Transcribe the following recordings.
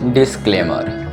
Disclaimer.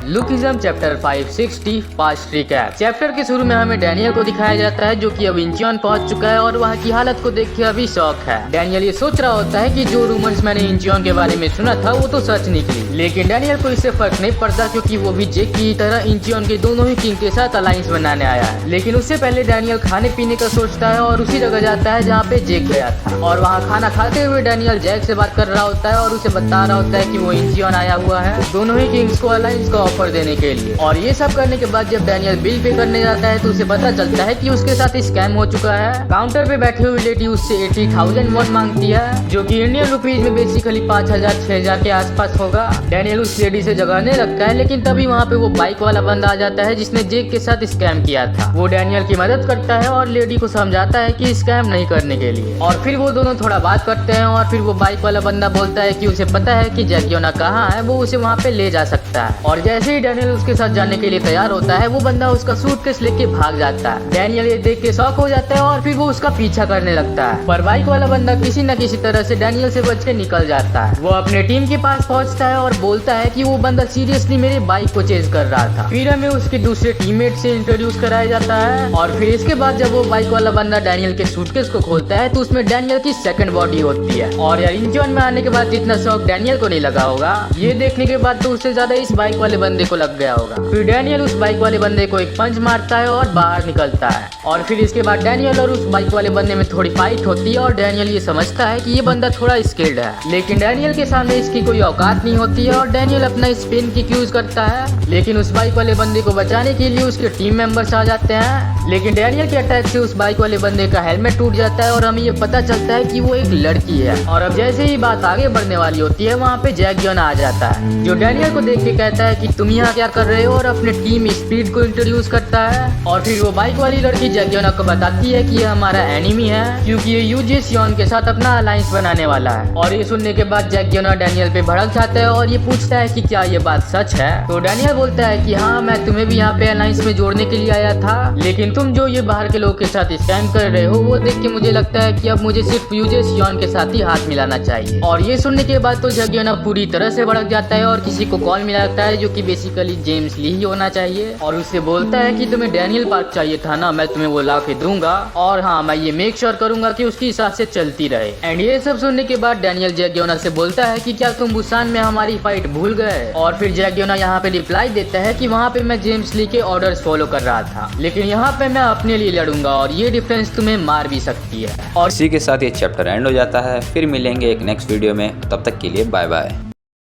Lookism chapter 560 past recap. Chapter के शुरू में हमें डैनियल को दिखाया जाता है जो कि अब इंचियन पहुंच चुका है और वहाँ की हालत को देख के अभी शौक है। डैनियल ये सोच रहा होता है कि जो रूमर्स मैंने इंचियन के बारे में सुना था वो तो सच निकली, लेकिन डैनियल को इससे फर्क नहीं पड़ता क्योंकि वो भी जेक की तरह इंचियन के दोनों ही किंग के साथ अलायंस बनाने आया है। लेकिन उससे पहले डैनियल खाने पीने का सोचता है और उसी जगह जाता है जहाँ पे जेक गया था, और वहाँ खाना खाते हुए डैनियल जैक से बात कर रहा होता है और उसे बता रहा होता है कि वो इंचियन आया हुआ है दोनों ही किंग्स को अलायंस का ऑफर देने के लिए। और ये सब करने के बाद जब डैनियल बिल पे करने जाता है तो उसे पता चलता है कि उसके साथ स्कैम हो चुका है। काउंटर पे बैठी हुई लेडी उससे 80,000 वॉट मांगती है जो कि इंडियन रुपीज में बेसिकली 5,000-6,000 के आसपास होगा। डैनियल उस लेडी से जगाने लगता है, लेकिन तभी वहाँ पे वो बाइक वाला बंदा आ जाता है जिसने जेक के साथ स्कैम किया था। वो डैनियल की मदद करता है और लेडी को समझाता है कि स्कैम नहीं करने के लिए, और फिर वो दोनों थोड़ा बात करते हैं और फिर वो बाइक वाला बंदा बोलता है कि उसे पता है कि जैकियोना कहाँ है, वो उसे वहाँ पे ले जा सकता है। और जैसे ही डैनियल उसके साथ जाने के लिए तैयार होता है वो बंदा उसका सूटकेस लेके भाग जाता है। डैनियल ये देख के शॉक हो जाता है और फिर वो उसका पीछा करने लगता है, पर बाइक वाला बंदा किसी न किसी तरह से डैनियल से बच के निकल जाता है। वो अपने टीम के पास पहुंचता है और बोलता है कि वो बंदा सीरियसली मेरे बाइक को चेज कर रहा था। फिर हमें उसके दूसरे टीममेट से इंट्रोड्यूस कराया जाता है, और फिर इसके बाद जब वो बाइक वाला बंदा डैनियल के सूटकेस को खोलता है तो उसमें डैनियल की सेकंड बॉडी होती है। और यार इंचियन में आने के बाद इतना शौक डैनियल को नहीं लगा होगा, ये देखने के बाद तो उससे ज्यादा इस बाइक वाले बंदे को लग गया होगा। फिर डैनियल उस बाइक वाले बंदे को एक पंच मारता है और बाहर निकलता है, और फिर इसके बाद डैनियल और उस बाइक वाले बंदे में थोड़ी फाइट होती है और डैनियल ये समझता है कि ये बंदा थोड़ा स्किल्ड है, लेकिन डैनियल के सामने इसकी कोई औकात नहीं होती है और डैनियल अपना स्पिन की यूज करता है। लेकिन उस बाइक वाले बंदे को बचाने के लिए उसके टीम मेंबर्स आ जाते हैं, लेकिन डैनियल के अटैक से उस बाइक वाले बंदे का हेलमेट टूट जाता है और हमें ये पता चलता है कि वो एक लड़की है। और अब जैसे ही बात आगे बढ़ने वाली होती है वहाँ पे जैकियोना आ जाता है जो डैनियल को देख के कहता है कि तुम यहाँ क्या कर रहे हो, और अपने टीम स्पीड को इंट्रोड्यूस करता है। और फिर वो बाइक वाली लड़की जैकियोना को बताती है कि ये हमारा एनिमी है क्योंकि ये यूजी सियोन के साथ अपना अलायंस बनाने वाला है। और ये सुनने के बाद जैकियोना डैनियल पे भड़क जाता है और ये पूछता है कि क्या ये बात सच है। तो डैनियल बोलता है कि हाँ, मैं तुम्हें भी यहाँ पे अलायंस में जोड़ने के लिए आया था, लेकिन तुम जो ये बाहर के लोगों के साथ स्कैम कर रहे हो वो देख के मुझे लगता है कि अब मुझे सिर्फ यूजी सियोन के साथ ही हाथ मिलाना चाहिए। और ये सुनने के बाद तो जैकियोना पूरी तरह से भड़क जाता है और किसी को कॉल मिलाता है जो कि बेसिकली जेम्स ली ही होना चाहिए, और उससे बोलता है कि तुम्हें डैनियल पार्क चाहिए था ना, मैं तुम्हें वो ला के दूंगा, और हाँ मैं ये मेक श्योर करूंगा कि उसकी हिसाब से चलती रहे। एंड ये सब सुनने के बाद डैनियल जैकियोना से बोलता है कि क्या तुम बुसान में हमारी फाइट भूल गए। और फिर जैकियोना यहाँ पे रिप्लाई देता है कि वहाँ पे मैं जेम्स ली के ऑर्डर्स फॉलो कर रहा था, लेकिन यहाँ पे मैं अपने लिए लड़ूंगा और ये डिफरेंस तुम्हें मार भी सकती है। और इसी के साथ ये चैप्टर एंड हो जाता है। फिर मिलेंगे एक नेक्स्ट वीडियो में, तब तक के लिए बाय बाय।